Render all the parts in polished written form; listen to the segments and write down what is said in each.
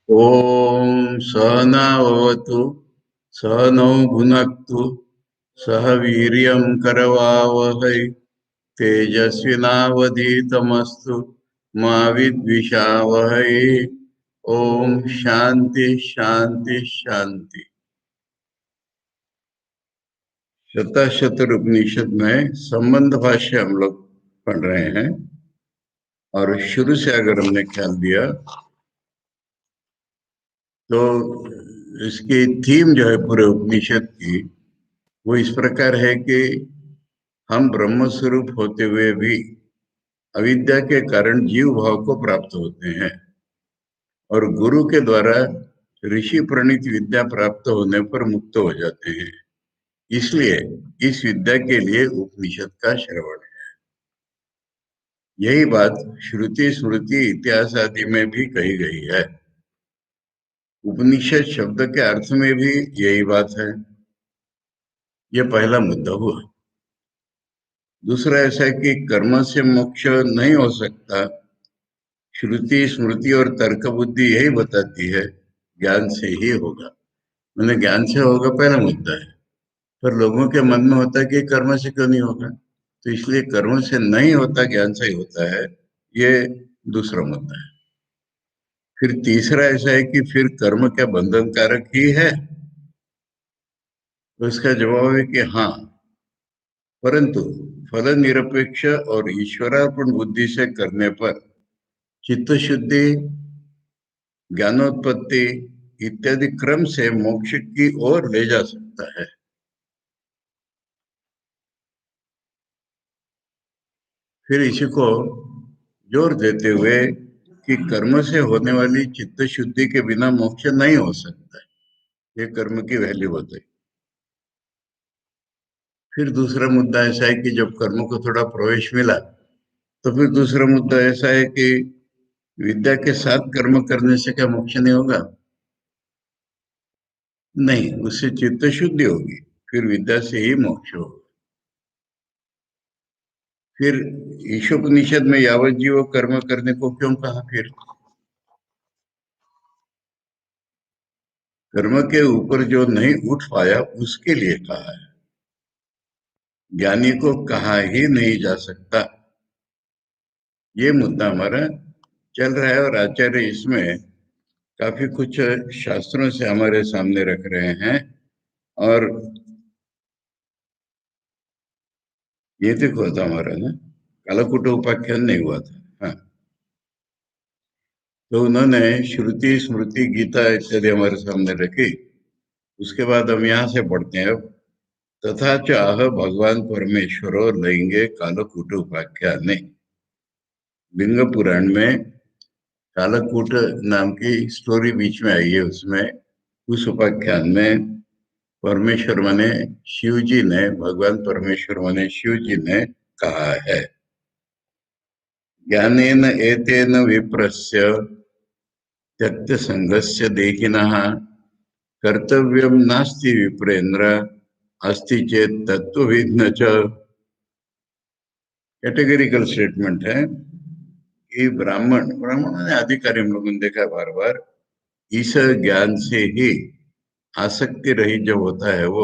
ॐ सहनाववतु सहनौ भुनक्तु सह वीर्यं करवावहै तेजस्विनावधीतमस्तु मा विद्विषावहै। ओम शांति शांति शांति। शतशतर उपनिषद में संबंध भाष्य हम लोग पढ़ रहे हैं और शुरू से अगर हमने ख्याल दिया तो इसकी थीम जो है पूरे उपनिषद की वो इस प्रकार है कि हम ब्रह्म स्वरूप होते हुए भी अविद्या के कारण जीव भाव को प्राप्त होते हैं और गुरु के द्वारा ऋषि प्रणीत विद्या प्राप्त होने पर मुक्त हो जाते हैं। इसलिए इस विद्या के लिए उपनिषद का श्रवण है। यही बात श्रुति स्मृति इतिहास आदि में भी कही गई है। उपनिषद शब्द के अर्थ में भी यही बात है। यह पहला मुद्दा हुआ। दूसरा ऐसा है कि कर्म से मोक्ष नहीं हो सकता। श्रुति स्मृति और तर्क बुद्धि यही बताती है ज्ञान से ही होगा। मैंने ज्ञान से होगा पहला मुद्दा है। पर लोगों के मन में होता है कि कर्म से क्यों नहीं होगा, तो इसलिए कर्म से नहीं होता, ज्ञान से ही होता है, ये दूसरा मुद्दा है। फिर तीसरा ऐसा है कि फिर कर्म क्या बंधन कारक ही है, तो इसका जवाब है कि हाँ, परंतु फल निरपेक्ष और ईश्वरार्पण बुद्धि से करने पर चित्त शुद्धि, ज्ञानोत्पत्ति इत्यादि क्रम से मोक्ष की ओर ले जा सकता है। फिर इसी को जोर देते हुए कि कर्म से होने वाली चित्त शुद्धि के बिना मोक्ष नहीं हो सकता है, ये कर्म की वैल्यू बताई। फिर दूसरा मुद्दा ऐसा है कि जब कर्म को थोड़ा प्रवेश मिला तो फिर दूसरा मुद्दा ऐसा है कि विद्या के साथ कर्म करने से क्या मोक्ष नहीं होगा? नहीं, उससे चित्त शुद्धि होगी, फिर विद्या से ही मोक्ष होगा। फिर ईशोपनिषद में यावत जीव कर्म करने को क्यों कहा? फिर कर्म के ऊपर जो नहीं उठ पाया उसके लिए कहा है। ज्ञानी को कहा ही नहीं जा सकता। ये मुद्दा हमारा चल रहा है और आचार्य इसमें काफी कुछ शास्त्रों से हमारे सामने रख रहे हैं। और ये तक हुआ था हमारा ना, कालकूट उपाख्यान नहीं हुआ था। हाँ, तो उन्होंने श्रुति स्मृति गीता इत्यादि हमारे सामने रखी। उसके बाद हम यहाँ से पढ़ते हैं अब। तथा च आह भगवान परमेश्वरो लयंगे कालकूट उपाख्याने। लिंग पुराण में कालकूट नाम की स्टोरी बीच में आई है। उसमें उस उपाख्यान में परमेश्वर माने शिव जी ने, भगवान परमेश्वर माने शिव जी ने कहा है, ज्ञानेन एतेन विप्रस्य त्यक्त संगस्य देखिनः कर्तव्यम नास्ति विप्रेंद्र अस्ति चेत तत्वविघ्न च। कैटेगरिकल स्टेटमेंट है कि ब्राह्मण ब्राह्मण ने अधिकारी, हम लोगों ने देखा बार बार, इस ज्ञान से ही आसक्ति रहित जो होता है वो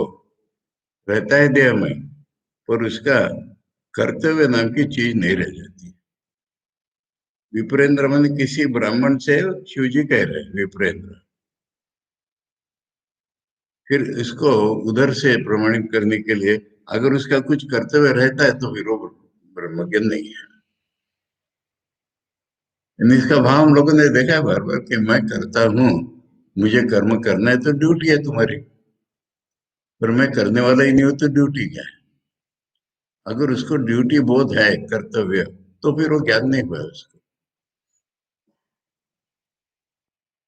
रहता है देह में, पर उसका कर्तव्य नाम की चीज नहीं रह जाती। विप्रेंद्र माने किसी ब्राह्मण से शिव जी कह रहे हैं विप्रेंद्र। फिर इसको उधर से प्रमाणित करने के लिए अगर उसका कुछ कर्तव्य रहता है तो फिर वो ब्रह्मज्ञान नहीं है। इसका भाव हम लोगों ने देखा है बार बार कि मैं करता हूं, मुझे कर्म करना है तो ड्यूटी है तुम्हारी, पर मैं करने वाला ही नहीं हूं तो ड्यूटी क्या है? अगर उसको ड्यूटी बोध है, कर्तव्य, तो फिर वो ज्ञान नहीं हुआ उसको।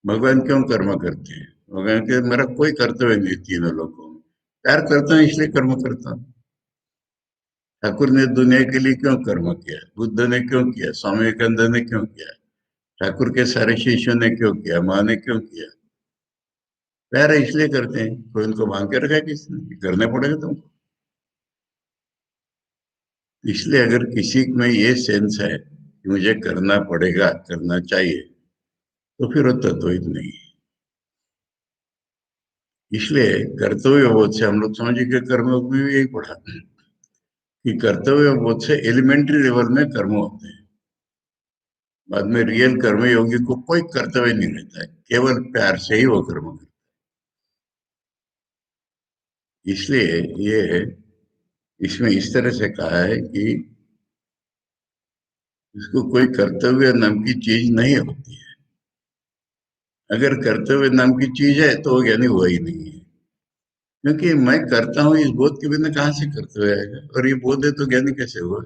भगवान क्यों कर्म करते हैं? भगवान के मेरा कोई कर्तव्य नहीं तीनों लोगों में, प्यार करता हूं इसलिए कर्म करता हूं। ठाकुर ने दुनिया के लिए क्यों कर्म किया? बुद्ध ने क्यों किया? स्वामी विवेकानंद ने क्यों किया? ठाकुर के सारे शिष्यों ने क्यों किया? माँ ने क्यों किया? प्यार है इसलिए करते हैं। कोई उनको भांग के रखा है किसने? करना पड़ेगा तुमको। इसलिए अगर किसी में ये सेंस है कि मुझे करना पड़ेगा, करना चाहिए, तो फिर वो तत्वहित नहीं है। इसलिए कर्तव्य बोध से हम लोग समझिए कि कर्मयोग में भी यही पढ़ा कि कर्तव्य बोध से एलिमेंट्री लेवल में कर्म होते हैं। बाद में रियल कर्मयोगी को कोई कर्तव्य नहीं रहता है, केवल प्यार से ही वो कर्म करता है। इसलिए ये इसमें इस तरह से कहा है कि इसको कोई कर्तव्य नाम की चीज नहीं होती है। अगर कर्तव्य नाम की चीज है तो वो ज्ञानी हुआ ही नहीं है, क्योंकि मैं करता हूँ इस बोध के बिना कहाँ से कर्तव्य आएगा, और ये बोध है तो ज्ञानी कैसे हुआ।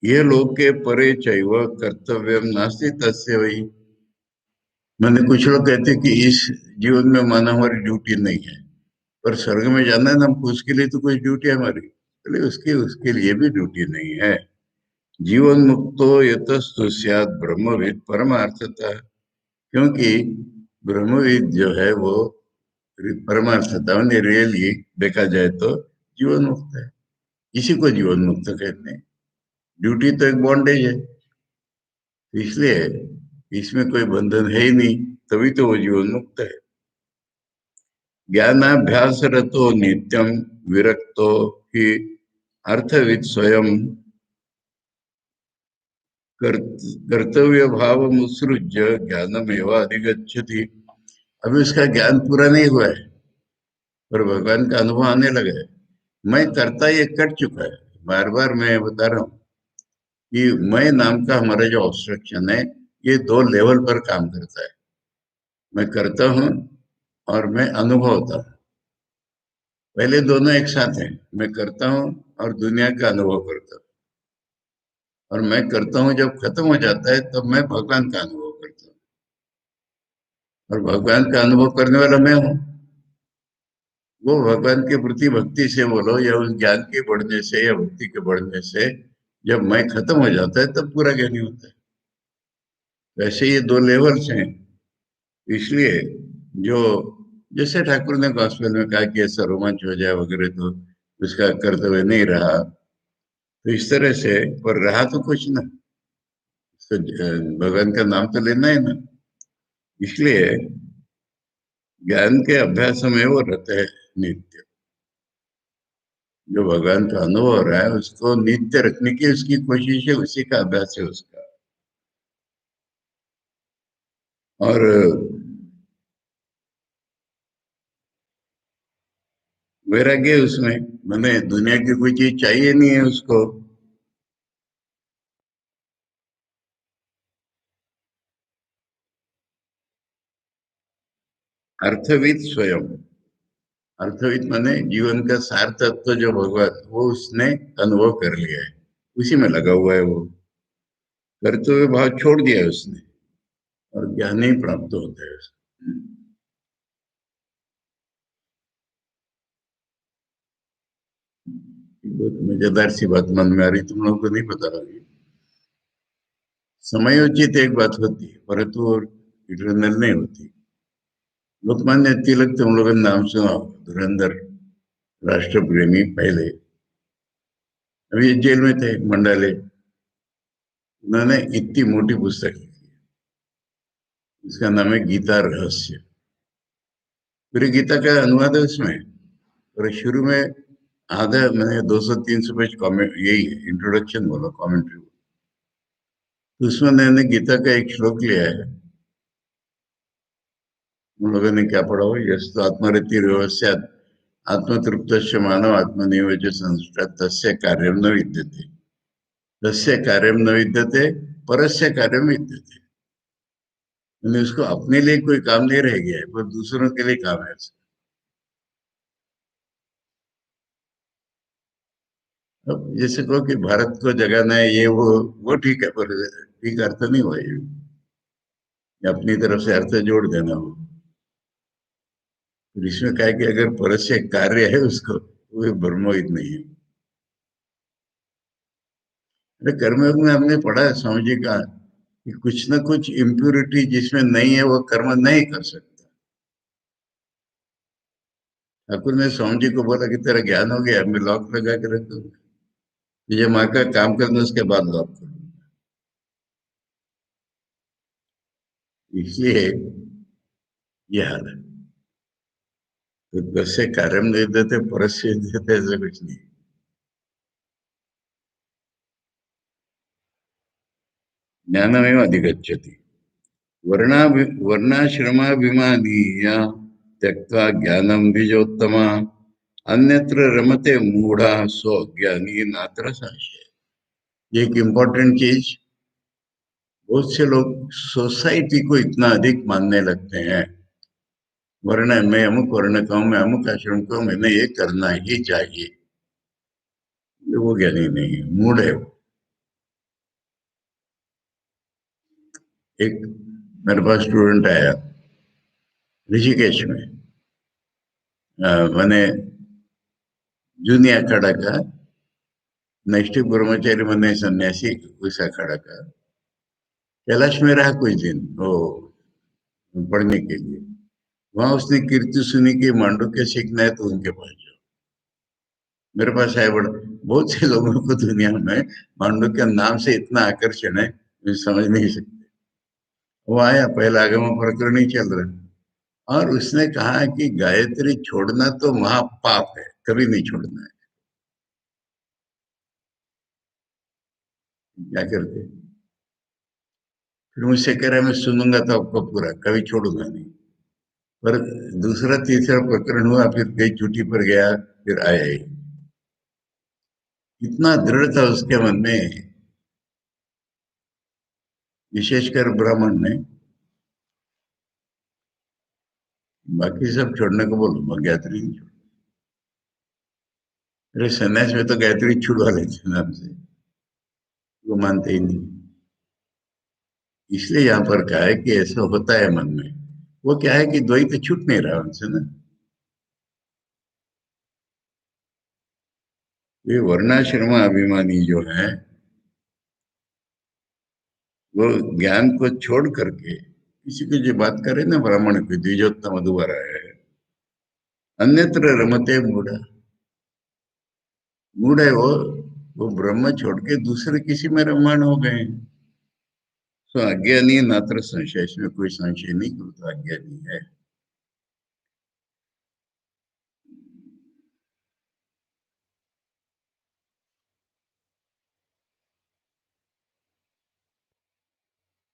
ये लोके परे चैव कर्तव्यम नास्ति तस्य वही। मैंने कुछ लोग कहते हैं कि इस जीवन में माना हमारी ड्यूटी नहीं है, पर स्वर्ग में जाना है ना हमको, उसके लिए तो कुछ ड्यूटी है हमारी, चलिए उसके उसके लिए भी ड्यूटी नहीं है। जीवन मुक्तो यतस्तु स्यात् ब्रह्मविद परमार्थता। क्योंकि ब्रह्मविद जो है वो परमार्थता में रियली देखा जाए तो जीवन मुक्त है। इसी को जीवन मुक्त कहते हैं। ड्यूटी तो एक बॉन्डेज है, इसलिए इसमें कोई बंधन है ही नहीं, तभी तो वो जीवन मुक्त है। ज्ञानाभ्यास रतो नित्यम विरक्तो ही अर्थविद स्वयं कर्तव्य भाव मुत्सृज्य ज्ञानमेव अधिगच्छति। अभी उसका ज्ञान पूरा नहीं हुआ है, पर भगवान का अनुभव आने लगा है। मैं करता ये कट चुका है। बार बार मैं बता रहा हूँ कि मैं नाम का हमारा जो ऑब्स्ट्रक्शन है, ये दो लेवल पर काम करता है। मैं करता हूँ और मैं अनुभव होता हूँ। पहले दोनों एक साथ हैं। मैं करता हूँ और दुनिया का अनुभव करता हूँ, और मैं करता हूँ जब खत्म हो जाता है तब मैं भगवान का अनुभव करता हूँ, और भगवान का अनुभव करने वाला मैं हूँ। वो भगवान के प्रति भक्ति से बोलो या उस ज्ञान के बढ़ने से या भक्ति के बढ़ने से, जब मैं खत्म हो जाता है तब पूरा ज्ञानी होता है। वैसे ये दो लेवल्स हैं। इसलिए जो जैसे ठाकुर ने गॉस्पेल में कहा कि ऐसा रोमांच हो जाए वगैरह, तो उसका कर्तव्य नहीं रहा, तो इस तरह से, पर रहा तो कुछ ना, तो भगवान का नाम तो लेना है ना। इसलिए ज्ञान के अभ्यास में वो रहते हैं नित्य। जो भगवान का अनुभव हो रहा है उसको नित्य रखने की उसकी कोशिश है, उसी का अभ्यास है उसका। और वैराग्य उसमें, मैंने दुनिया की कोई चीज चाहिए नहीं है उसको। अर्थविद स्वयं। अर्थविद माने जीवन का सार तत्व जो भगवान, वो उसने अनुभव कर लिया है, उसी में लगा हुआ है वो। कर्तव्य भाव छोड़ दिया है उसने, और ज्ञान ही प्राप्त होता है उसको। बहुत मजेदार सी बात मन में आ रही, तुम लोगों को नहीं पता होगी। समयोचित एक बात होती है, परंतु वो इटरनल नहीं होती। लोकमान्य तिलक तुम लोगों ने नाम सुना होगा, धुरंधर राष्ट्र प्रेमी पहले, अभी ये जेल में थे मंडाले। उन्होंने इतनी मोटी पुस्तक लिखी, इसका नाम है गीता रहस्य। पूरी गीता का अनुवाद है उसमें, और शुरू में आधा मैंने 200-300 पेज कमेंट, यही इंट्रोडक्शन बोला, कमेंट्री। तो उसमें मैंने गीता का एक श्लोक लिया है। उन लोगों ने क्या पढ़ा हो, यस तो आत्मरति व्यवस्था आत्मतृप्त मानव आत्मनिव संस्कृत तस्य कार्यम न विद्यते, तस्य कार्यम न विद्यते, परस्य कार्यम विद्यते। मैंने उसको अपने लिए कोई काम नहीं रह गया है, पर दूसरों के लिए काम है। अब जैसे कहो कि भारत को जगाना है ये वो ठीक है, पर ठीक अर्थ नहीं हुआ ये। अपनी तरफ से अर्थ जोड़ देना हो। तो इसमें क्या है कि अगर परस्य कार्य है उसको, वो ब्रह्मोहित नहीं है। अरे कर्मयोग में हमने पढ़ा है स्वामी जी का कि कुछ ना कुछ इम्प्योरिटी जिसमें नहीं है वो कर्म नहीं कर सकता। ठाकुर ने स्वामी जी को बोला कि तेरा ज्ञान हो गया, मैं लॉक लगा के रख दूंगा, ये माँ का काम करना उसके बाद लॉक करूंगा। इसलिए ये हाल है। तो तस्य कार्यम नहीं देते परस्य देते ऐसा कुछ नहीं। ज्ञानमेव अधिगच्छति। वर्णा वर्णाश्रमाभिमानीय त्यक्त्वा ज्ञानं द्विजोत्तमा अन्यत्र रमते मूढ़ा सो ज्ञानी नात्र संशय। ये एक इम्पोर्टेंट चीज, बहुत से लोग सोसाइटी को इतना अधिक मानने लगते हैं, वर्ण मैं अमुक वर्ण का हूं, मैं अमुक आश्रम का हूं, मैंने ये करना ही चाहिए। वो ज्ञानी नहीं है, मूड है वो। एक मेरे पास स्टूडेंट आया ऋषिकेश में, मैंने जूनियर अखाड़ा का नैष्ठिक ब्रह्मचारी मने सन्यासी उस अखाड़ा का कैलाश में रहा कुछ दिन वो पढ़ने के लिए। वहां उसने कीर्ति सुनी कि मांडू के सीखना है तो उनके पास जाओ। मेरे पास आए, बड़ा बहुत से लोगों को दुनिया में मांडू के नाम से इतना आकर्षण है, मैं समझ नहीं सकते। वो आया, पहला आगम प्रकरण ही चल रहा, और उसने कहा कि गायत्री छोड़ना तो महापाप है, कभी नहीं छोड़ना है। क्या करते, फिर मुझसे कह रहा मैं सुनूंगा तो आपको पूरा, कभी छोड़ूंगा नहीं। पर दूसरा तीसरा प्रकरण हुआ, फिर कहीं छुट्टी पर गया, फिर आया ही। इतना दृढ़ था उसके मन में, विशेषकर ब्राह्मण ने। बाकी सब छोड़ने को बोलो, मैं गायत्री नहीं छोड़। अरे सन्यास में तो गायत्री छुड़वा लेते नाम से, वो मानते ही नहीं। इसलिए यहाँ पर कहा है कि ऐसा होता है मन में। वो क्या है कि द्वैत छूट नहीं रहा उनसे ना। ये वर्णाश्रम अभिमानी जो है, वो ज्ञान को छोड़ करके किसी की जो बात करे ना, ब्राह्मण की द्विजोत्तम दोबारा है, अन्यत्र रमते मूढ़ा। मूढ़ है वो ब्रह्म छोड़ के दूसरे किसी में रमण हो गए। तो अज्ञानी नात्र संशय, इसमें कोई संशय नहीं कि वो तो अज्ञानी है।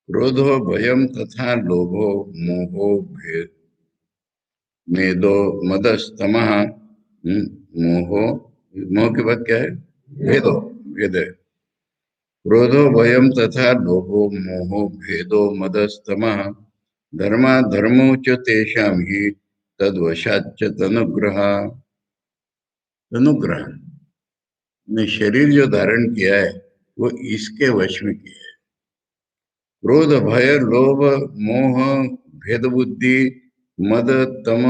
क्रोधो भयम तथा लोभो मोहो भेद मेदो मदस्तमः। मोहो, मोह के बाद क्या है, भेदो, भेद है। क्रोधो भयम तथा लोभो मोहो भेदो मदस्तमः धर्मा धर्मो च तेषां हि तद्वशाच्च तनुग्रह। तनुग्रह ने शरीर जो धारण किया है वो इसके वश में किया है। क्रोध भय लोभ मोह भेद बुद्धि मद तम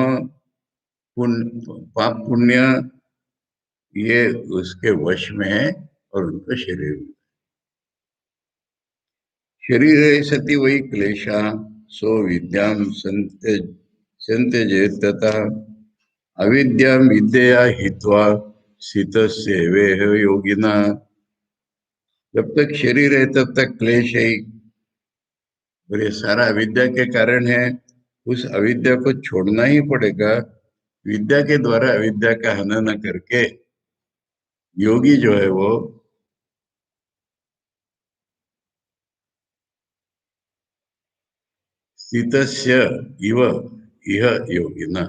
पाप पुण्य, ये उसके वश में है, और उनका शरीर में। शरीर सति वही क्लेशा सो विद्याम संत्यजेत तथा अविद्या विद्या हित्वा सित सेवे योगिना। जब तक शरीर है तब तक क्लेश है ही, और ये सारा अविद्या के कारण है। उस अविद्या को छोड़ना ही पड़ेगा। विद्या के द्वारा अविद्या का हनन करके योगी जो है वो स्थितस्य इव इह योगिना।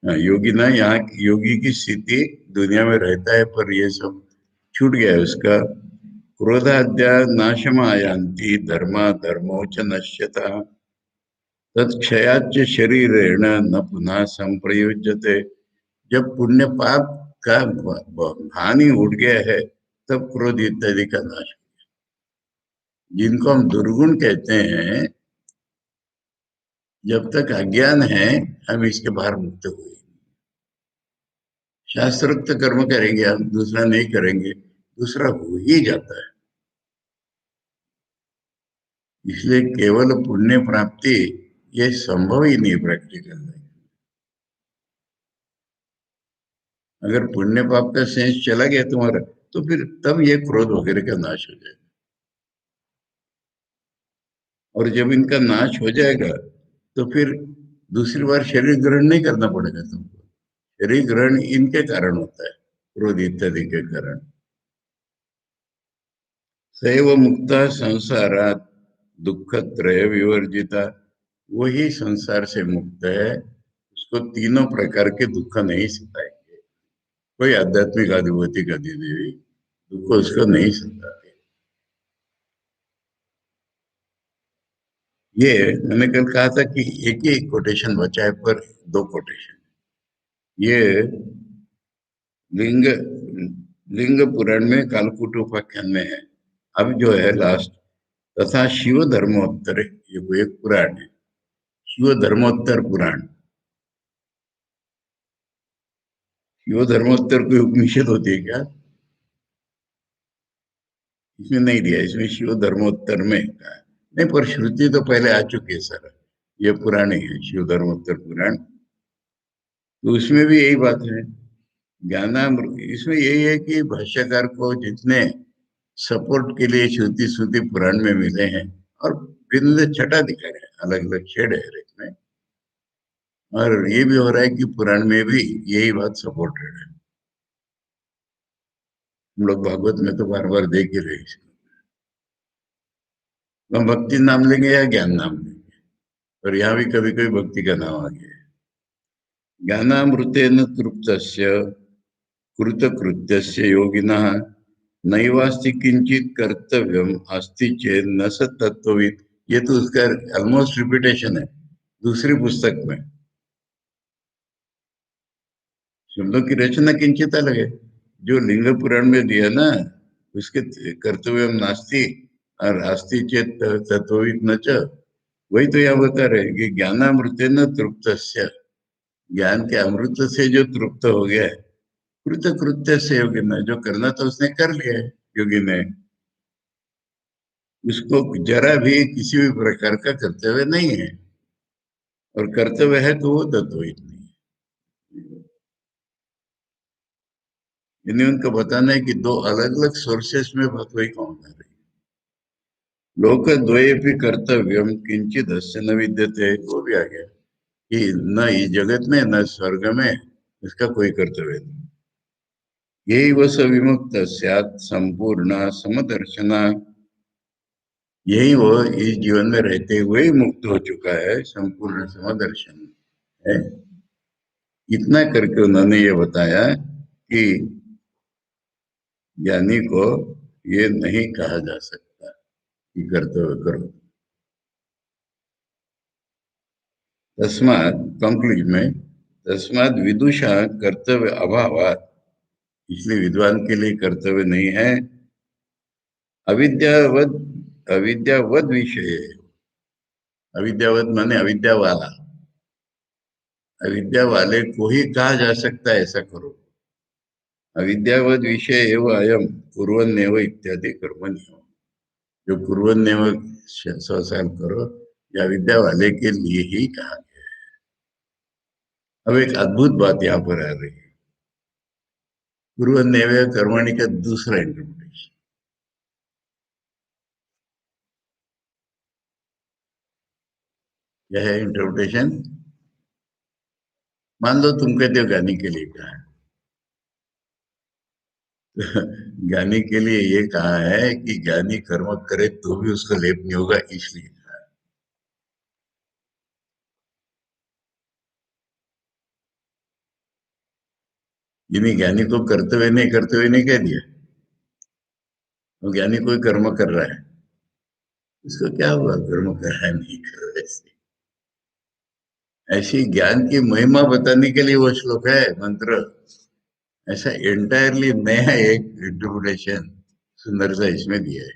योगी ना, यहाँ योगी की स्थिति दुनिया में रहता है, पर ये सब छूट गया है उसका। क्रोधाद्या नाशमायांति धर्मा धर्मो च नश्यता तत्क्षयाच शरीरेण न पुनः संप्रयुज्यते। जब पुण्य पाप का हानि उठ गया है, तब क्रोध इत्यादि का नाश। जिनको हम दुर्गुण कहते हैं, जब तक अज्ञान है हम इसके बाहर मुक्त हुए। शास्त्रोक्त कर्म करेंगे हम, दूसरा नहीं करेंगे, दूसरा हो ही जाता है। इसलिए केवल पुण्य प्राप्ति ये संभव ही नहीं प्रैक्टिकल में। अगर पुण्य पाप का सेंस चला गया तुम्हारा, तो फिर तब ये क्रोध वगैरह का नाश हो जाएगा। और जब इनका नाश हो जाएगा तो फिर दूसरी बार शरीर ग्रहण नहीं करना पड़ेगा तुमको। शरीर ग्रहण इनके कारण होता है, क्रोध इत्यादि के कारण। सैव मुक्ता संसारात दुख त्रय विवर्जिता। वही संसार से मुक्त है, उसको तीनों प्रकार के दुख नहीं सताएंगे। कोई आध्यात्मिक अनुभूति का देवी दुख उसको नहीं सताते। ये मैंने कल कहा था कि एक ही कोटेशन बचा है, पर दो कोटेशन। ये लिंग लिंग पुराण में कालकूट उपाख्यान में है। अब जो है लास्ट, तथा शिव धर्मोत्तर, ये कोई एक पुराण है, शिव धर्मोत्तर पुराण। शिव धर्मोत्तर कोई उपनिषद होती है क्या? इसमें नहीं दिया, इसमें शिव धर्मोत्तर में कहा है। नहीं, पर श्रुति तो पहले आ चुकी है सर, ये पुरानी है शिव धर्मोत्तर पुराण। तो उसमें भी यही बात है। ज्ञानामृत इसमें यही है कि भाष्यकार को जितने सपोर्ट के लिए श्रुति श्रुति पुराण में मिले हैं, और भिन्न छटा दिखा रहे हैं, अलग अलग शेड है इसमें। और ये भी हो रहा है कि पुराण में भी यही बात सपोर्टेड है। हम लोग भागवत में तो बार बार देख ही रहे हैं इसको। हम भक्ति नाम लेंगे या ज्ञान नाम लेंगे, और यहाँ भी कभी कभी भक्ति का नाम आ गया है। ज्ञानामृतेन तृप्तस्य कृतकृत्यस्य योगिनः नैवास्ति किंचित कर्तव्यम अस्ति चेत न स तत्वविद। ये तो उसका ऑलमोस्ट रिपीटेशन है दूसरी पुस्तक में। शब्दों की रचना किंचित अलग है। जो लिंग पुराण में दिया ना, उसके कर्तव्यम नास्ति और अस्ति चेत तत्वविद न च, वही तो यहाँ बता रहे हैं कि ज्ञानामृतेन तृप्तस्य, ज्ञान के अमृत से जो तृप्त हो गया है, कृत कृत्य से योगी ने, जो करना था उसने कर लिया है योगी ने, उसको जरा भी किसी भी प्रकार का कर्तव्य नहीं है। और कर्तव्य है तो वो तत्व नहीं है। यानी उनका बताना है कि दो अलग अलग सोर्सेस में बात वही कौन कर रही है। लोकद्वयेपि कर्तव्यम किंचित अस्य न विद्यते, वो भी आ गया कि न इस जगत में न स्वर्ग में इसका कोई कर्तव्य नहीं। यही वह विमुक्त स्यात् संपूर्ण समदर्शना। यही वो इस जीवन में रहते हुए ही मुक्त हो चुका है, संपूर्ण समदर्शन है। इतना करके उन्होंने ये बताया कि ज्ञानी को ये नहीं कहा जा सकता कि कर्तव्य करो। तस्मात कंक्लूजन में, तस्मात विदुषा कर्तव्य अभावात, इसलिए विद्वान के लिए कर्तव्य नहीं है। अविद्यावद, अविद्यावद विषय, अविद्यावद माने अविद्या वाला, अविद्या वाले को ही कहा जा सकता है ऐसा करो। अविद्यावद विषय एवं अयम कुर्वन्नेव इत्यादि कर्मण्य, जो कुर्वन्नेव 100 साल करो, या विद्या वाले के लिए ही कहा गया। अब एक अद्भुत बात यहाँ पर आ रही है, कुर्वन्नेव कर्मणि का दूसरा इंटरप्रिटेशन। यह है इंटरप्रिटेशन। मान लो तुम कहते हो ज्ञानी के लिए कहा है, तो ज्ञानी के लिए ये कहा है कि ज्ञानी कर्म करे तो भी उसको लेप नहीं होगा, इसलिए कहा है। यानी ज्ञानी को कर्तव्य नहीं, कर्तव्य नहीं कह दिया, तो ज्ञानी कोई कर्म कर रहा है, उसको क्या हुआ कर्म कर रहा है नहीं कर रहा है। ऐसी ज्ञान की महिमा बताने के लिए वो श्लोक है, मंत्र। ऐसा एंटायरली नया एक इंटरप्रिटेशन सुंदर सा इसमें दिया है।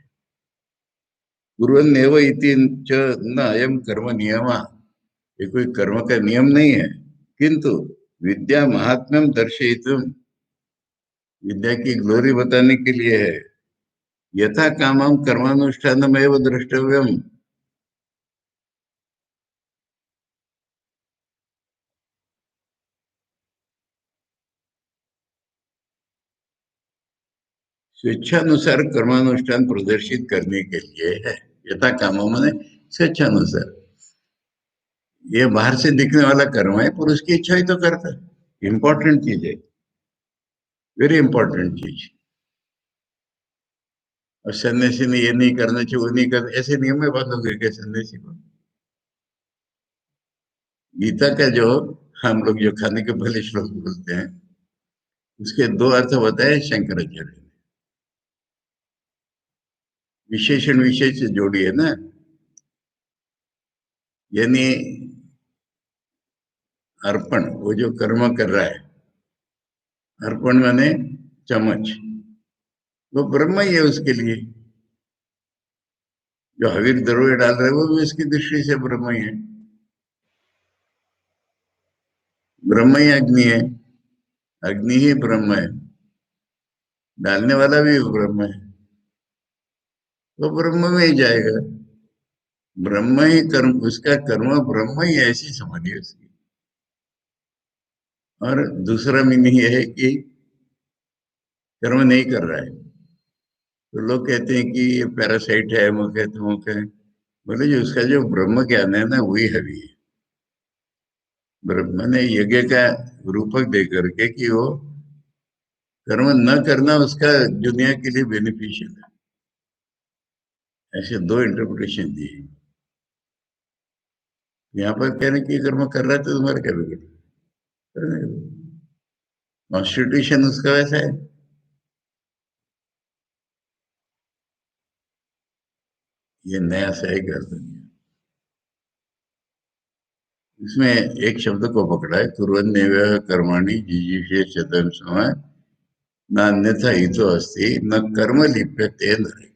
कुर्वन्नेव इति च न अयम कर्म नियमा, ये कोई कर्म का नियम नहीं है, किंतु विद्या महात्म्यम दर्शयितुम, विद्या की ग्लोरी बताने के लिए है। यथा कामम कर्मानुष्ठानम एवं द्रष्टव्यम। स्वेच्छानुसार कर्मानुष्ठान प्रदर्शित करने के लिए है। यथा काम माने स्वेच्छानुसार। ये बाहर से दिखने वाला कर्म है, पर उसकी इच्छा ही तो करता है। इंपॉर्टेंट चीज है, वेरी इंपॉर्टेंट चीज। और सन्यासी ने ये नहीं करना चाहिए, वो नहीं करना, ऐसे नियम में बांधोगे क्या सन्यासी को? गीता का जो हम लोग जो खाने के पहले श्लोक बोलते हैं, उसके दो अर्थ बताए शंकराचार्य ने। विशेषण विशेष से जोड़ी है ना, यानी अर्पण, वो जो कर्म कर रहा है, अर्पण माने चम्मच, वो ब्रह्म ही है उसके लिए। जो हवीर द्रव्य डाल रहे हैं वो भी उसकी दृष्टि से ब्रह्म ही है। ब्रह्म ही अग्नि है, अग्नि ही ब्रह्म है, डालने वाला भी ब्रह्म है, वो ब्रह्म में ही जाएगा। ब्रह्म ही कर्म, उसका कर्म ब्रह्म ही है, ऐसी समझिए उसकी। और दूसरा मीनिंग यह है कि कर्म नहीं कर रहा है, तो लोग कहते हैं कि ये पैरासाइट है, मुख है, तमुख है। बोले जो उसका जो ब्रह्म ज्ञान है ना, वही हवि है। ब्रह्म ने यज्ञ का रूपक दे करके कि वो कर्म न करना उसका दुनिया के लिए बेनिफिशियल है, ऐसे दो इंटरप्रिटेशन दी है। यहाँ पर कह रहे हैं कि कर्म कर रहा है तो तुम्हारा क्या बिगड़, कॉन्स्टिट्यूशन उसका वैसा है। ये नया सही कर दिया। इसमें एक शब्द को पकड़ा है, कुर्वन्नेव कर्माणि जिजीषे चतन समय न अन्यथा हितो अस्ति न कर्म लिप्यते नरे।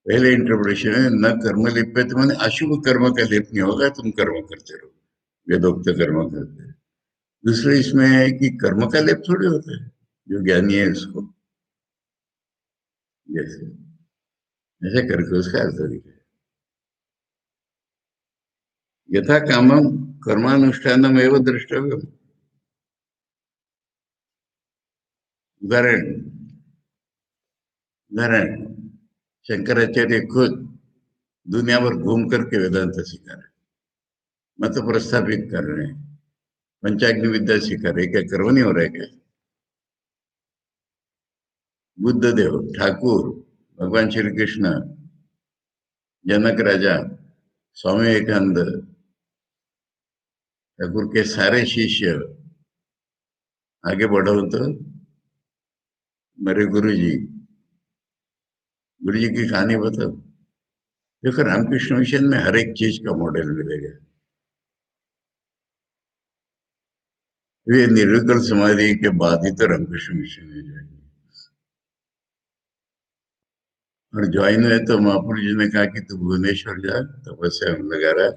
पहले इंटरप्रिटेशन है न कर्म लिप्यते, माने अशुभ कर्म का लेप नहीं होगा, तुम कर्म करते रहो, वेदोक्त कर्म करते रहो। दूसरे इसमें है कि कर्म का लेप थोड़ी होता है, जो ज्ञानी है उसको, जैसे ऐसे करके उसका अर्थ दिखा। यथा कामम कर्मानुष्ठानम एवं द्रष्टव्य। उदाहरण, उदाहरण, शंकराचार्य खुद दुनिया भर घूम करके वेदांत सिखा रहे हैं, मत प्रस्थापित कर रहे हैं, पंचाग्नि विद्या सिखा रहे, क्या कर्म नहीं हो रहा है क्या? बुद्ध देव, ठाकुर, भगवान श्री कृष्ण, जनक राजा, स्वामी विवेकानंद, ठाकुर के सारे शिष्य, आगे बढ़ो तो मेरे गुरु जी की कहानी बताओ। देखो रामकृष्ण मिशन में हर एक चीज का मॉडल मिलेगा। वे निर्विकल्प समाधि के बाद ही तो रामकृष्ण मिशन में जाएंगे। और ज्वाइन हुए तो महापुरुष जी ने कहा कि तू भुवनेश्वर जा, तपस्या में लगा रहा।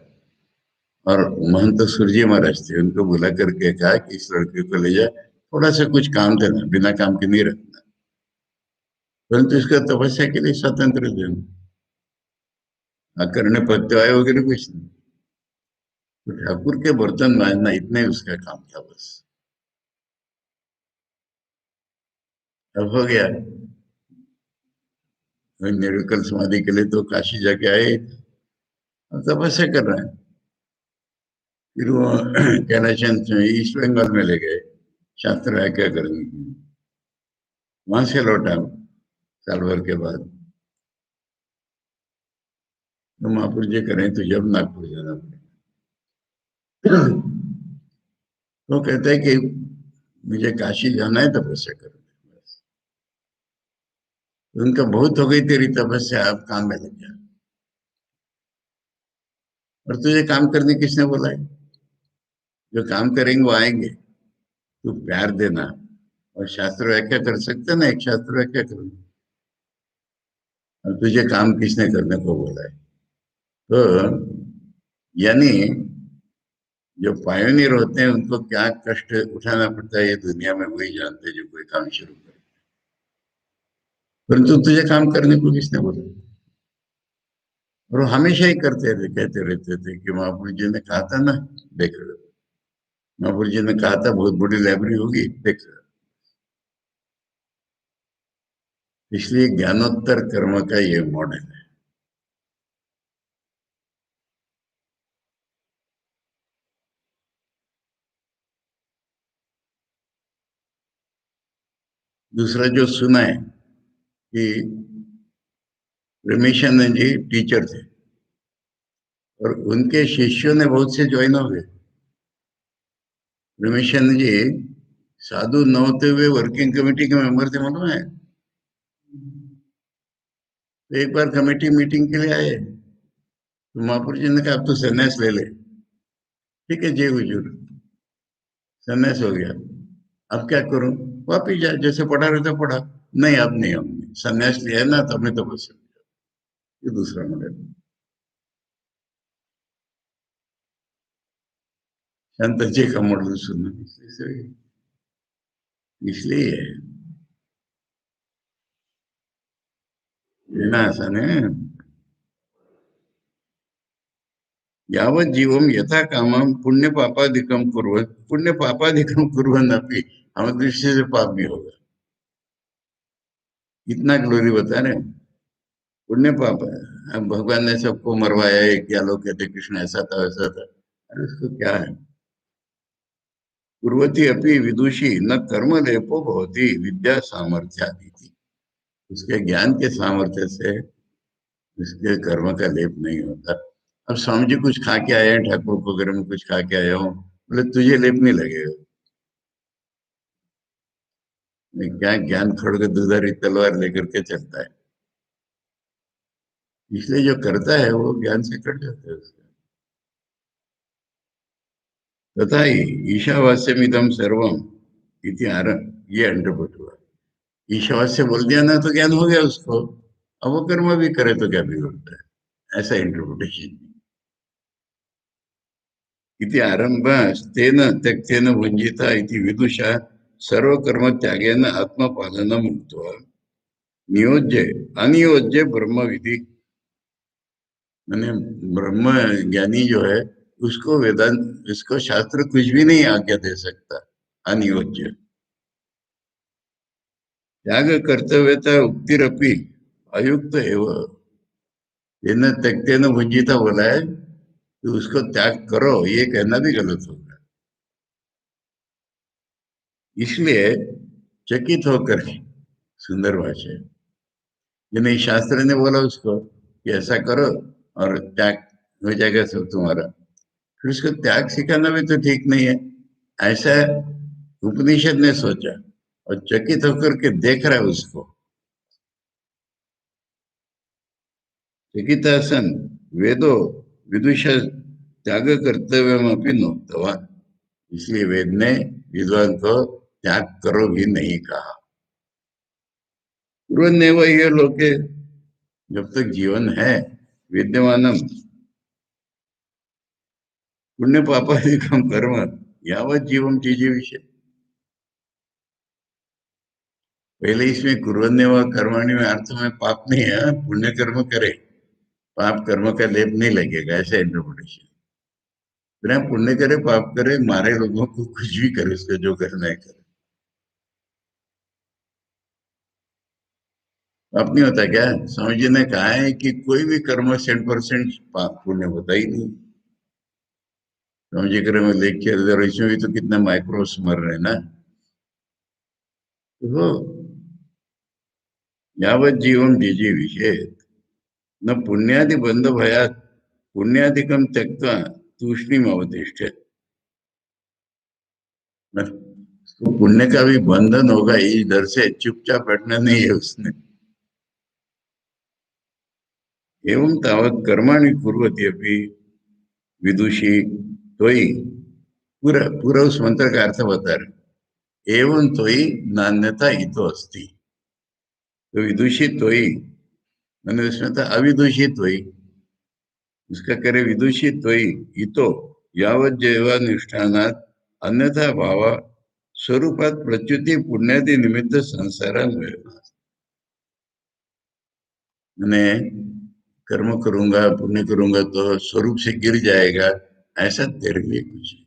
और महंत सूर्य महाराज थे, उनको बुला करके कहा कि इस लड़के को ले जा, थोड़ा सा कुछ काम देना, बिना काम के नहीं रखना, परंतु इसका तपस्या के लिए स्वतंत्र देना, करने पत्ते आए वगैरह कुछ नहीं। तो ठाकुर के बर्तन मांजना इतना ही उसका काम था बस। अब हो गया, निर्विकल्प समाधि के लिए तो काशी जाके आए, अब तपस्या कर रहे हैं। फिर वो कैलाश ईस्ट बंगाल में ले गए शास्त्र व्याख्या करने के लिए। वहां से लौटा साल भर के बाद, तो महापुर जी करें तो जब नागपुर जाना पड़ेगा। तो कहते हैं कि मुझे काशी जाना है, तपस्या करो। बस, तो उनका बहुत हो गई तेरी तपस्या, अब काम में लग जा। और तुझे काम करने किसने बोला है? जो काम करेंगे वो आएंगे, तू प्यार देना। और शास्त्र व्याख्या कर सकते ना, एक शास्त्र व्याख्या करो। और तुझे काम किसने करने को बोला है? तो यानी जो पायोनियर होते हैं उनको क्या कष्ट उठाना पड़ता है ये दुनिया में वही जानते हैं, जो कोई काम शुरू करे। परंतु तुझे काम करने को किसने बोला? और वो हमेशा ही करते थे, कहते रहते थे कि महापुरुष जी ने कहा था ना, देख लो, महापुरुष जी ने कहा था बहुत बड़ी लाइब्रेरी होगी, देख लो। इसलिए ज्ञानोत्तर कर्म का ये मॉडल है। दूसरा जो सुना है कि रमेशानंद जी टीचर थे और उनके शिष्यों ने बहुत से ज्वाइन हो गए। रमेशानंद जी साधु न होते हुए वर्किंग कमेटी के मेंबर थे, मालूम है। तो एक बार कमेटी मीटिंग के लिए आए तो महापुर जी ने कहा अब तो संन्यास ले ले। ठीक है जय हुजूर, संन्यास हो गया। अब क्या करूं? वापिस जा, जैसे पढ़ा रहता पढ़ा। नहीं अब नहीं, हमने संन्यास लिया है ना, तो हमने तो बस ये दूसरा मॉडल। शांत जी का मॉडल सुनना इसलिए है, लेना आसान है। यावत् जीवम यथा कामम पुण्य पापादिकम कुर्वन्, पुण्य पापादिकम कुर्वन् अपि, हमारी दृष्टि से पाप भी होगा। इतना ग्लोरी बता रहे हैं। पुण्य पाप है। अब भगवान ने सबको मरवाया है, क्या लोग कहते कृष्ण ऐसा था वैसा था, अरे उसको क्या है। कुर्वती अपि विदुषी न कर्म लेपो भवति विद्या सामर्थ्यादि। उसके ज्ञान के सामर्थ्य से उसके कर्म का लेप नहीं होता। अब स्वामी जी कुछ खा के आए हैं, ठाकुर को घर में कुछ खा के आया हूँ, बोले तुझे लेप नहीं लगेगा। क्या ज्ञान खड़ग दुधारी तलवार लेकर के चलता है, इसलिए जो करता है वो ज्ञान से कट जाता है उसका। तथा ही ईशावास्यमिदम सर्वम इति ये अंडरपुट हुआ। ईशावास्य बोल दिया ना तो ज्ञान हो गया उसको, अब वो कर्म भी करे तो क्या बिगड़ता है, ऐसा इंटरप्रिटेशन। इति आरंभ तेन त्यक्तेन भुंजिता इति विदुषा सर्वकर्म त्यागेन आत्मपालनम उक्त्वा नियोज्य अनियोज्य ब्रह्म विधि। मैंने ब्रह्म ज्ञानी जो है उसको वेदांत, इसको शास्त्र कुछ भी नहीं आज्ञा दे सकता। अनियोज्य त्याग कर्तव्यता उक्तिरपि अयुक्त एवं, तेन त्यक्तेन भुंजिता बोला है तो उसको त्याग करो ये कहना भी गलत होगा। इसलिए चकित होकर, सुंदर भाषा है, ये नहीं शास्त्र ने बोला उसको कि ऐसा करो और त्याग हो जाएगा सब तुम्हारा, फिर उसको त्याग सिखाना भी तो ठीक नहीं है। ऐसा उपनिषद ने सोचा और चकित होकर के देख रहा है उसको। चकित सन वेदो विदुष त्याग कर्तव्य अपनी नोक्तवान, इसलिए वेद ने विद्वान को त्याग करो भी नहीं कहा। पूर्व ने वही लोके, जब तक जीवन है विद्यमानम पुण्य पापादिकम कर्म यावत जीवम चीजें विषय। पहले इसमें कुरन्ने व कर्मणि में अर्थ में पाप नहीं है, पुण्य कर्म करे, पाप कर्म का लेप नहीं लगेगा, ऐसा इंटरप्रिटेशन। बिना पुण्य करे पाप करे, मारे लोगों को कुछ भी करे, उसको जो करना है करे, पाप नहीं होता क्या? स्वामी जी ने कहा है कि कोई भी कर्म 100% पाप पुण्य होता ही नहीं। स्वामी जी करे में लेख के, इसमें भी तो कितना माइक्रोस मर रहे हैं ना। तो यावत जीवम जीजी विषय न पुण्यादि बंध भयात पुण्यादिकम त्यक्ता तूष्णीम अवतिष्ठ। उसको पुण्य का भी बंधन होगा, इधर से चुपचाप बैठना नहीं है उसने। एवं तावत कर्माणि कुर्वती अपि विदुषी तोयि, पूरा पूरा उस मंत्र का अर्थ बता रहे। एवं तोयि नान्यता इतो अस्ति, तो विदुषी तोयि मैंने उसमें था अविदुषी तोयि, उसका करे विदुषी तोयि इतो यावत जैवानुष्ठानात् अन्यथा भाव स्वरूपात प्रच्युति पुण्यादि निमित्त संसार में। मैंने कर्म करूंगा पुण्य करूंगा तो स्वरूप से गिर जाएगा, ऐसा तेरे लिए कुछ नहीं।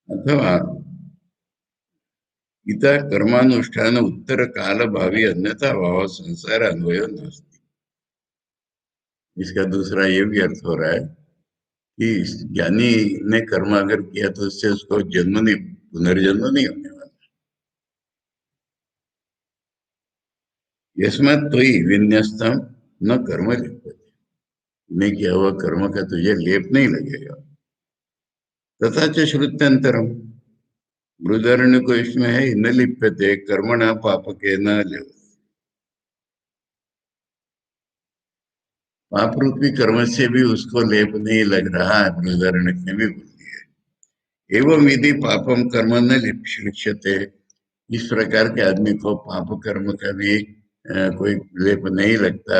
अथवा गीता कर्मानुष्ठान उत्तर काल भावी अन्यथा भाव संसार अन्वय नास्ति। इसका दूसरा ये भी अर्थ हो रहा है कि ज्ञानी ने कर्म अगर किया तो उससे उसको जन्म नहीं, पुनर्जन्म नहीं होने वाला। यस्मात् त्वयि विन्यस्तम न कर्म लिप्यते, नहीं किया हुआ कर्म का तुझे लेप नहीं लगेगा। तथा च श्रुत्यंतरम, बृहदारण्य को इसमें है न लिप्यते कर्मणा पाप के न लिप्यते। पाप रूपी कर्म से भी उसको लेप नहीं लग रहा है, बृहदारण्य ने भी बोल दिया। एवं विधि पापम कर्म न लिप्यते, इस प्रकार के आदमी को पाप कर्म का भी कोई लेप नहीं लगता।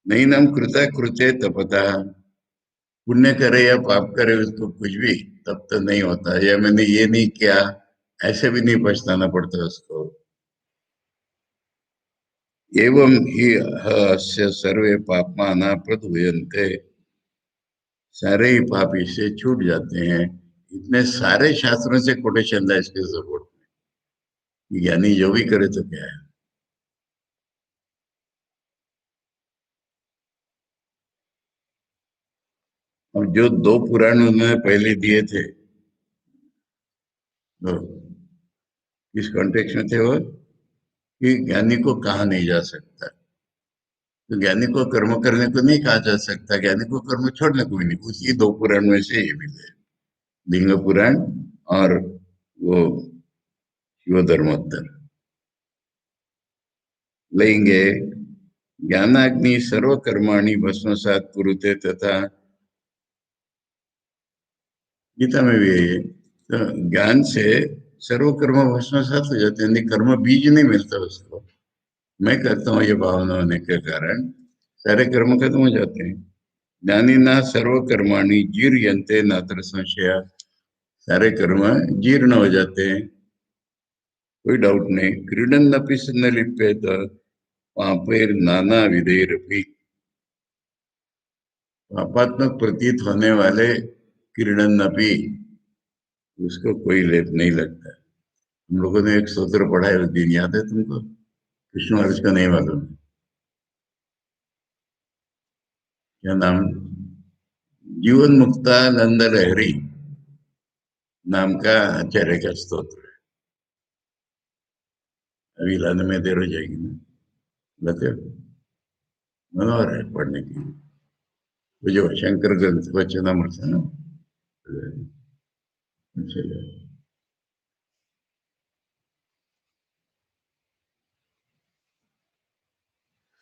नहीं नाम कृता कृत्य तपता, पुण्य करे या पाप करे उसको कुछ भी तब तो नहीं होता, या मैंने ये नहीं किया ऐसे भी नहीं पछताना पड़ता उसको। एवं ही अस्य सर्वे पापमाना प्रदूयन्ते, सारे ही पाप इससे छूट जाते हैं। इतने सारे शास्त्रों से कोटेशन है इसके सपोर्ट में, यानी जो भी करे तो क्या है। अब जो दो पुराण उन्होंने पहले दिए थे, तो किस कॉन्टेक्स्ट में थे वो, कि ज्ञानी को कहा नहीं जा सकता, तो ज्ञानी को कर्म करने को नहीं कहा जा सकता, ज्ञानी को कर्म छोड़ने को भी नहीं। उसी दो पुराण में से ये भी है, लिंग पुराण और वो शिव धर्मोत्तर। लेंगे ज्ञानाग्नि सर्वकर्माणि भस्मसात कुरुते, तथा गीता में भी है ये, तो ज्ञान से सर्वकर्म भस्मसात हो जाते हैं, यानी कर्म बीज नहीं मिलता उसको। मैं करता हूँ ये भावना होने के कारण सारे कर्म खत्म हो जाते हैं। ज्ञानी ना सर्वकर्माणि जीर्यन्ते नात्र संशया, सारे कर्म जीर्ण हो जाते हैं, कोई डाउट नहीं। क्रीडन नपि न लिप्येत पापैर नाना विधेरपि, पापात्मक प्रतीत होने वाले क्रीडन नपि, उसको कोई लेप नहीं लगता। हम लोगों ने एक सूत्र पढ़ा है उस दिन, याद है तुमको? कृष्ण महाराज का नहीं मालूम, क्या नाम, जीवन मुक्तानंद लहरी नाम का आचार्य का स्तोत्र है। अभी लाने में देर हो जाएगी ना, लाते हो? मनोहर है पढ़ने की, वो जो शंकर ग्रंथ वचनामृत है ना, अच्छा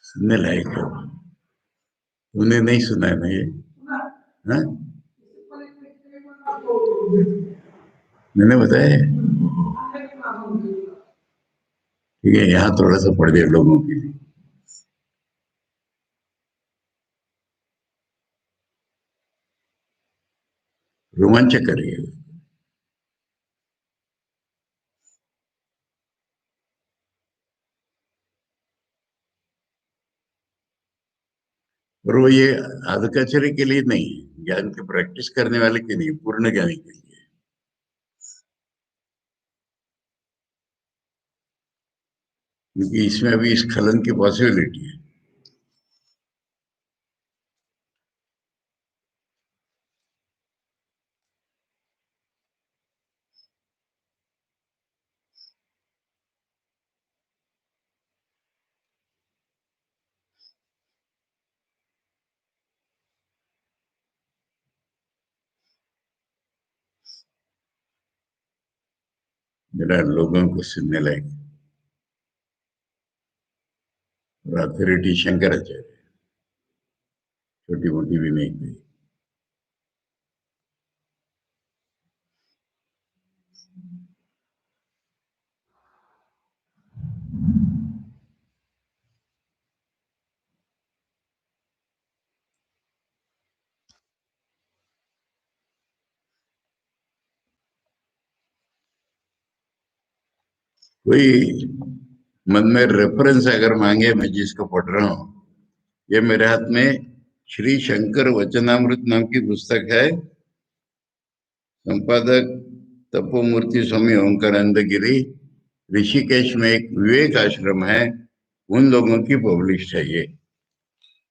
सुनने लायक है। तूने नहीं सुना है ना ये? हाँ, मैंने बताया है। ठीक है, यहाँ थोड़ा सा पढ़ दिया लोगों के लिए, रोमांचक करिए। और वो ये आदकाचर्य के लिए नहीं है, ज्ञान की प्रैक्टिस करने वाले के लिए, पूर्ण ज्ञानी के लिए। क्योंकि इसमें अभी स्खलन की पॉसिबिलिटी है। मेरा लोगों को सुनने लायक, और अथॉरिटी शंकराचार्य, छोटी मोटी भी नहीं थी। कोई मन में रेफरेंस अगर मांगे, मैं जिसको पढ़ रहा हूँ, ये मेरे हाथ में श्री शंकर वचनामृत नाम की पुस्तक है, संपादक तपोमूर्ति स्वामी ओंकारानंद गिरी, ऋषिकेश में एक विवेक आश्रम है, उन लोगों की पब्लिश है ये।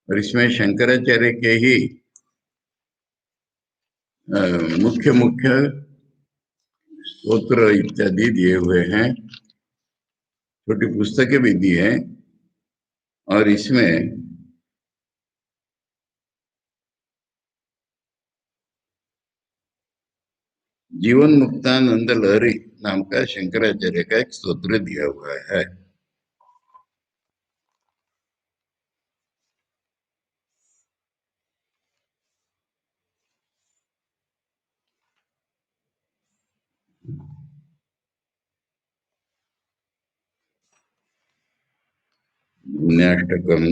और इसमें शंकराचार्य के ही मुख्य मुख्य स्तोत्र इत्यादि दिए हुए हैं, छोटी पुस्तकें भी दी हैं। और इसमें जीवन मुक्तानंद लहरी नाम का शंकराचार्य का एक स्तोत्र दिया हुआ है। पुण्याष्टकम,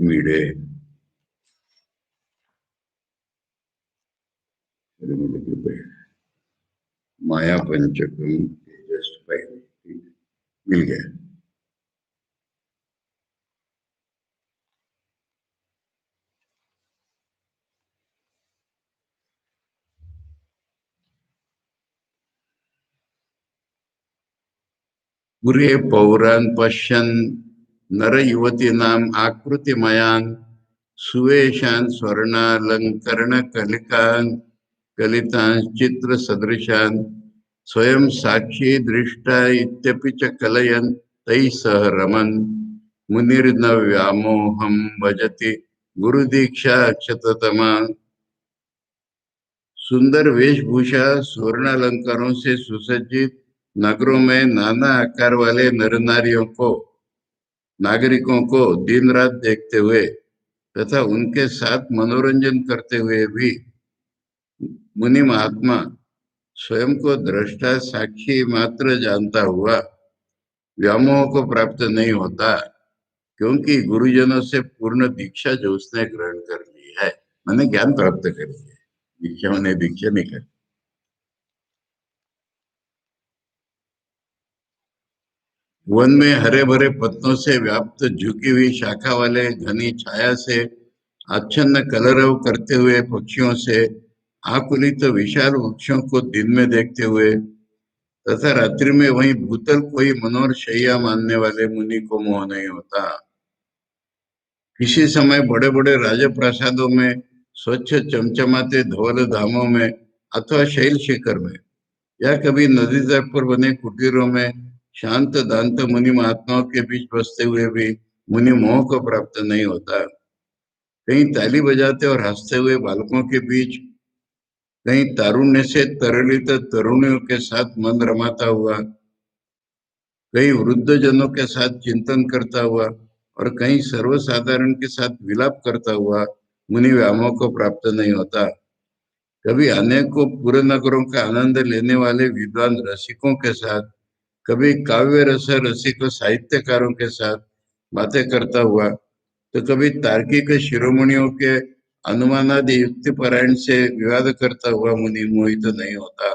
मीडे, माया पंचकम, जस्ट मिल गया। पुरे पौरान पश्यन् नर युवती नाम आकृतिमयान सुवेशान स्वर्णालंकरण कलिकान कलितान चित्र सदृशान स्वयं साक्षी दृष्टा इत्यपि च कलयन् तैः सह रमन् मुनिर्न व्यामोहं भजति गुरुदीक्षा क्षततमा। सुंदर वेशभूषा स्वर्ण अलंकारों से सुसज्जित नगरों में नाना आकार वाले नर नारियों को, नागरिकों को दिन रात देखते हुए तथा उनके साथ मनोरंजन करते हुए भी मुनि महात्मा स्वयं को दृष्टा साक्षी मात्र जानता हुआ व्यामोह को प्राप्त नहीं होता, क्योंकि गुरुजनों से पूर्ण दीक्षा जो उसने ग्रहण कर ली है, मैंने ज्ञान प्राप्त कर लिया है। दीक्षा मैंने दीक्षा नहीं कर। वन में हरे भरे पत्तों से व्याप्त झुकी हुई शाखा वाले घनी छाया से आच्छन्न कलरव करते हुए पक्षियों से आकुलित तो विशाल वृक्षों को दिन में देखते हुए तथा रात्रि में वहीं भूतल कोई मनोहर शैया मानने वाले मुनि को मोह नहीं होता। किसी समय बड़े बड़े राजप्रासादों में, स्वच्छ चमचमाते धवल धामों में अथवा शैल शिखर में या कभी नदी तट पर बने कुटीरों में शांत दांत मुनि महात्माओं के बीच बसते हुए भी मुनि मोह को प्राप्त नहीं होता। कहीं ताली बजाते और हंसते हुए बालकों के बीच, कहीं तारुण्य से तरलित तरुणियों के साथ मन रमाता हुआ, कहीं वृद्ध जनों के साथ चिंतन करता हुआ और कहीं सर्वसाधारण के साथ विलाप करता हुआ मुनि व्यामोह को प्राप्त नहीं होता। कभी अनेकों पूरे नगरों का आनंद लेने वाले विद्वान रसिकों के साथ, कभी काव्य रस रसिक साहित्यकारों के साथ बातें करता हुआ, तो कभी तार्किक शिरोमणियों के अनुमानादि युक्ति पारायण से विवाद करता हुआ मुनि मोहित नहीं होता।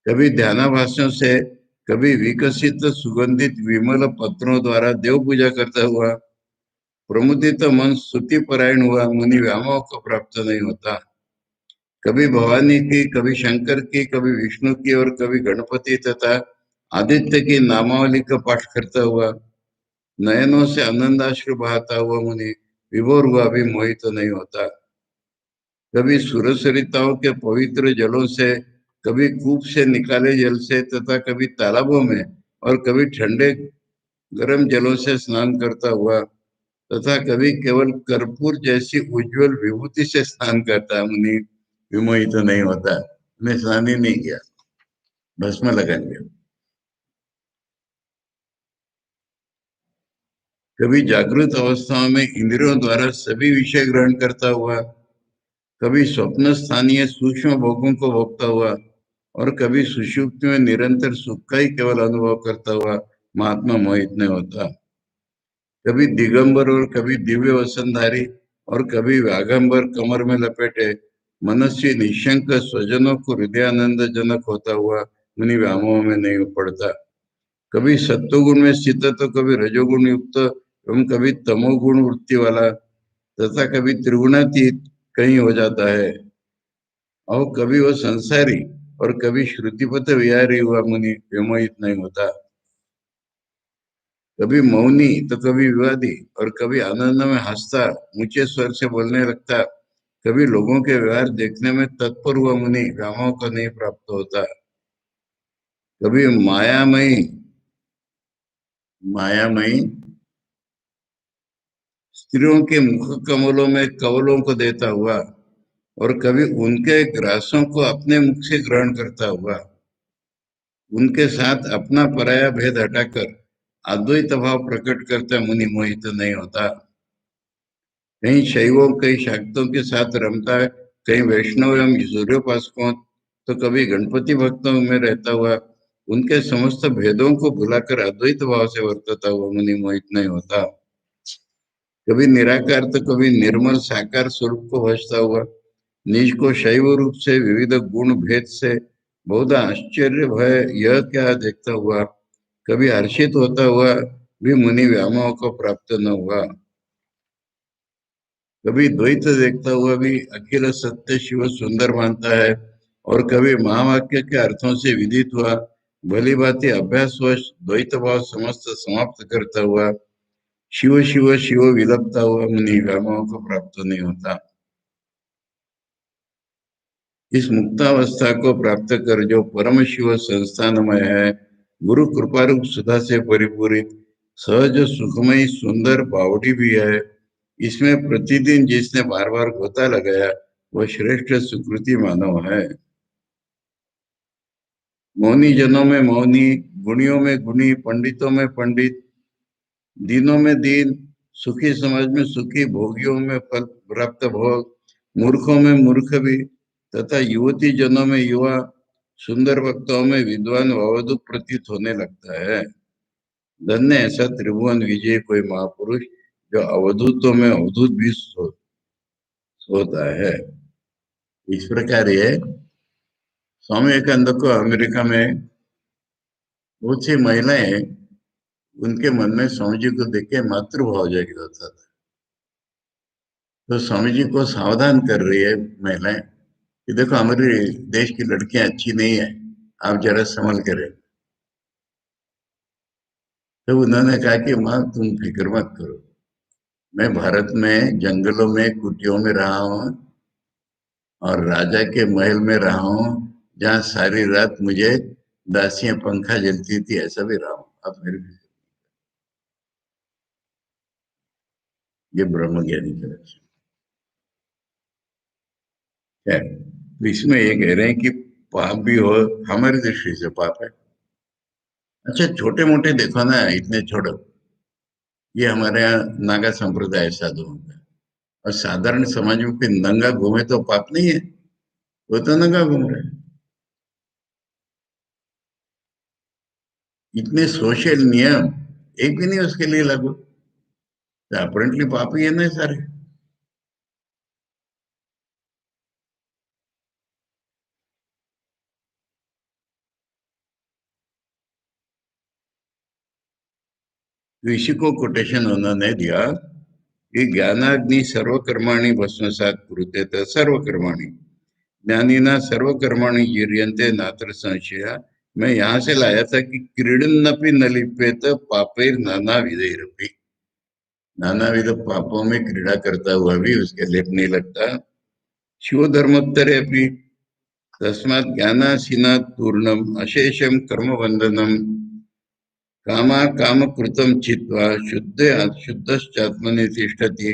कभी ध्यानाभासों से, कभी विकसित सुगंधित विमल पत्रों द्वारा देव पूजा करता हुआ प्रमुदित मन स्तुति परायण हुआ मुनि व्यामोह को प्राप्त नहीं होता। कभी भवानी की, कभी शंकर की, कभी विष्णु की और कभी गणपति तथा आदित्य की नामावली का पाठ करता हुआ नयनों से आनंदाश्रु बहाता हुआ मुनि विभोर हुआ भी मोहित नहीं होता। कभी सुरसरिताओं के पवित्र जलों से, कभी कूप से निकाले जल से तथा कभी तालाबों में और कभी ठंडे गर्म जलों से स्नान करता हुआ तथा कभी केवल कर्पूर जैसी उज्जवल विभूति से स्नान करता मुनि विमोहित नहीं होता। मैं स्नान ही नहीं किया, भस्म लगा लिया। कभी जागृत अवस्थाओं में इंद्रियों द्वारा सभी विषय ग्रहण करता हुआ, कभी स्वप्न स्थानीय सूक्ष्म भोगों को भोगता हुआ और कभी सुषुप्ति में निरंतर सुख का ही केवल अनुभव करता हुआ महात्मा मोहित नहीं होता। कभी दिगंबर और कभी दिव्य वसनधारी और कभी व्यागंबर कमर में लपेटे मनस्वी निशंक स्वजनों को हृदयानंद जनक होता हुआ मुनि व्यामोह में नहीं पड़ता। कभी सत्वगुण में स्थित तो कभी रजोगुण युक्त एवं कभी तमोगुण वृत्ति वाला तथा कभी त्रिगुणातीत कहीं हो जाता है। और कभी वो संसारी और कभी श्रुतिपथ विहारी हुआ मुनि विमोहित नहीं होता। कभी मौनी तो कभी विवादी, और कभी आनंद में हंसता, ऊंचे स्वर से बोलने लगता। कभी लोगों के व्यवहार देखने में तत्पर हुआ मुनि रामों को नहीं प्राप्त होता। कभी मायामयी मायामयी स्त्रियों के मुख कमलों में कवलों को देता हुआ, और कभी उनके ग्रासों को अपने मुख से ग्रहण करता हुआ, उनके साथ अपना पराया भेद हटाकर अद्वैत भाव प्रकट करता मुनि मोहित नहीं होता। कहीं शैवों कहीं शाक्तों के साथ रमता है, कहीं वैष्णव एवं सूर्योपासकों, तो कभी गणपति भक्तों में रहता हुआ उनके समस्त भेदों को भुलाकर अद्वैत भाव से वर्तता हुआ मुनि मोहित नहीं होता। कभी निराकार तो कभी निर्मल साकार स्वरूप को भजता हुआ, निज को शैव रूप से विविध गुण भेद से बहुत आश्चर्य भय यह क्या देखता हुआ, कभी हर्षित होता हुआ भी मुनि व्यामोह को प्राप्त न हुआ। कभी द्वैत देखता हुआ भी अखिल सत्य शिव सुंदर मानता है, और कभी महावाक्य के अर्थों से विदित हुआ भली भांति अभ्यासवश द्वैत भाव समस्त समाप्त करता हुआ शिव शिव शिव विलपता हुआ मुनि व्यामोह को प्राप्त नहीं होता। इस मुक्तावस्था को प्राप्त कर जो परम शिव संस्थानमय है, गुरु कृपा रूप सुधा से परिपूरित सहज सुखमय सुंदर बावड़ी भी है, इसमें प्रतिदिन जिसने बार बार गोता लगाया वह श्रेष्ठ सुकृति मानव है। मौनी जनों में मौनी, गुणियों में गुणी, पंडितों में पंडित, दीनों में दीन, सुखी समाज में सुखी, भोगियों में फल प्राप्त भोग, मूर्खों में मूर्ख भी, तथा युवती जनों में युवा, सुंदर वक्ताओं में विद्वान अवधूत प्रतीत होने लगता है। धन्य ऐसा त्रिभुवन विजय कोई महापुरुष जो अवधूतों में अवधूत भी होता है। इस प्रकार ये स्वामी विवेकानंद को अमेरिका में बहुत सी महिलाएं उनके मन में स्वामी जी को देख के मातृभाव जागृत होता था। तो स्वामी जी को सावधान कर रही है महिलाएं कि देखो हमारे देश की लड़कियां अच्छी नहीं है, आप जरा संभल करें। तो उन्होंने कहा कि माँ तुम फिक्र मत करो, मैं भारत में जंगलों में कुटियों में रहा हूँ और राजा के महल में रहा हूँ, जहाँ सारी रात मुझे दासियां पंखा जलती थी, ऐसा भी रहा हूँ। अब मेरे ये ब्रह्म ज्ञानी का लक्षण है। तो इसमें ये कह रहे हैं कि पाप भी हो, हमारी दृष्टि से पाप है। अच्छा छोटे मोटे देखो ना, इतने छोड़ो, ये हमारे यहाँ नागा संप्रदाय साधुओं का, और साधारण समाज में कोई नंगा घूमे तो पाप नहीं है, वो तो नंगा घूम रहे हैं। इतने सोशल नियम एक भी नहीं उसके लिए लागू, तो अपरेंटली पाप ही है ना सारे। तो इसी को कोटेशन उन्होंने दिया कि ज्ञानाग्नि सर्वकर्माणि भस्मसात् कुरुतेत सर्वकर्माणि, ज्ञानिना सर्वकर्माणि युर्यन्ते नात्र संशय। मैं यहाँ से लाया था कि क्रीडन्नपि न लिप्येत पापैर नाना विधैरपि, नाना विध पापों में क्रीड़ा करता हुआ भी उसके लेप नहीं लगता। शिव धर्मोत्तरे अपनी तस्मात् ज्ञानासीनात् पूर्णम अशेषम कर्म बंधनम कामा काम कृतम चित्वा शुद्ध शुद्धश्चात्मनि तिष्ठति।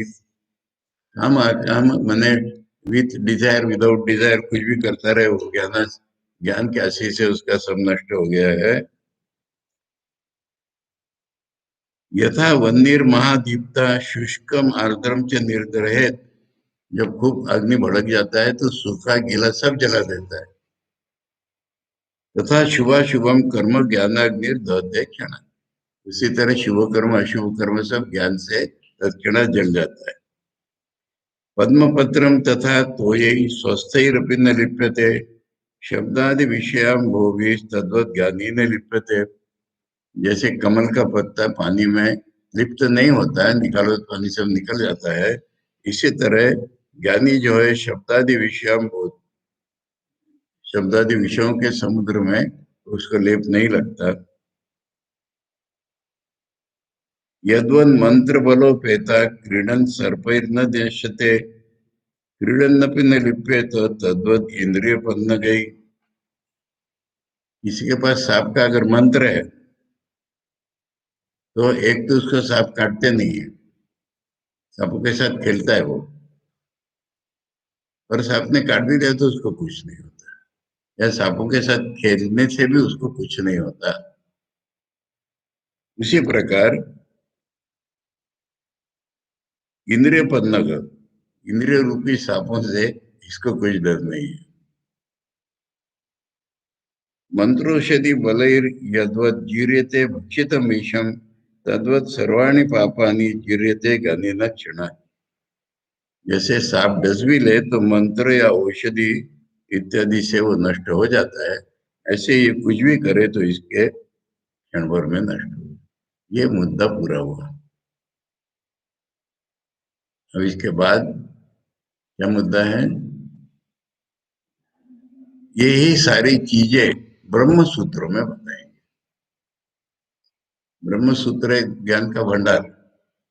काम काम मने विथ डिजायर विदाउट डिजायर कुछ भी करता रहे, वो ज्ञान के आशीष से उसका सब नष्ट हो गया है। यथा वन्नीर महादीप्ता शुष्कम आर्द्रम च निर्दरहेत, जब खूब अग्नि भड़क जाता है तो सूखा गीला सब जला देता है। तथा शुभाशुभम कर्म ज्ञानाग्नि दहते क्षण, उसी तरह शुभ कर्म अशुभ कर्म सब ज्ञान से तत्क्षणात जल जाता है। पद्मपत्रम तथा तोयै स्वस्थैरपि न लिप्यते, शब्दादि विषयाम भोगी तद्वत ज्ञानी न लिप्यते। जैसे कमल का पत्ता पानी में लिप्त नहीं होता है, निकालो तो पानी सब निकल जाता है, इसी तरह ज्ञानी जो है शब्दादि विषयाम भोग शब्दादि विषयों के समुद्र में उसको लेप नहीं लगता। यद्वन मंत्र बलोपेता क्रीडन सर्पैर्न देशते क्रीडन्नपि न लिप्येत तद्वत इंद्रिय पन्न गई। किसी के पास सांप का अगर मंत्र है तो एक तो उसको सांप काटते नहीं है, सांपों के साथ खेलता है वो, और सांप ने काट भी दिया तो उसको कुछ नहीं होता, या सांपों के साथ खेलने से भी उसको कुछ नहीं होता। उसी प्रकार इंद्रिय पन्नग, इंद्रिय रूपी सांपों से इसको कुछ डर नहीं है। मंत्रोषधि बलैर यद्वत् जीर्यते भक्षितमीशम तद्वत् सर्वाणि पापानि जीर्यते गनेन क्षण। जैसे सांप डस भी ले तो मंत्र या औषधि इत्यादि से वो नष्ट हो जाता है, ऐसे ये कुछ भी करे तो इसके क्षण भर में नष्ट हो। ये मुद्दा पूरा हुआ। अब इसके बाद क्या मुद्दा है? यही सारी चीजें ब्रह्म सूत्रों में बताएंगे। ब्रह्म सूत्र एक ज्ञान का भंडार,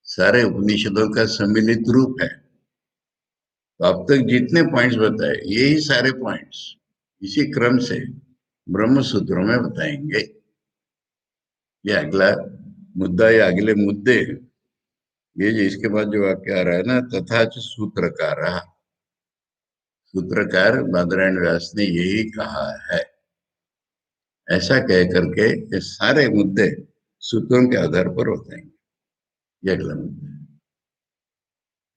सारे उपनिषदों का सम्मिलित रूप है। तो अब तक जितने पॉइंट्स बताए यही सारे पॉइंट्स इसी क्रम से ब्रह्म सूत्रों में बताएंगे। ये अगला मुद्दा या अगले मुद्दे, ये जो इसके बाद जो वाक्य आ रहा है ना, तथा सूत्रकार, सूत्रकार बादरायण व्यास ने यही कहा है, ऐसा कह करके ये सारे मुद्दे सूत्रों के आधार पर बताएंगे। ये अगला मुद्दा,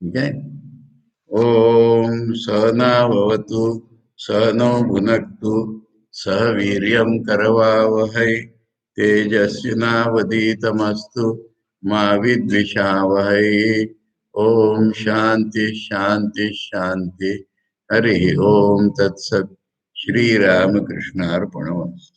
ठीक है। ओम सहना भवतु सहनौ भुनक्तु सह वीर्यं करवावहै तेजस्विनावधीतमस्तु मा विद्विषावहै। ओम शांति शांति शांति। हरि ओम तत्सत। श्री रामकृष्णार्पणमस्तु।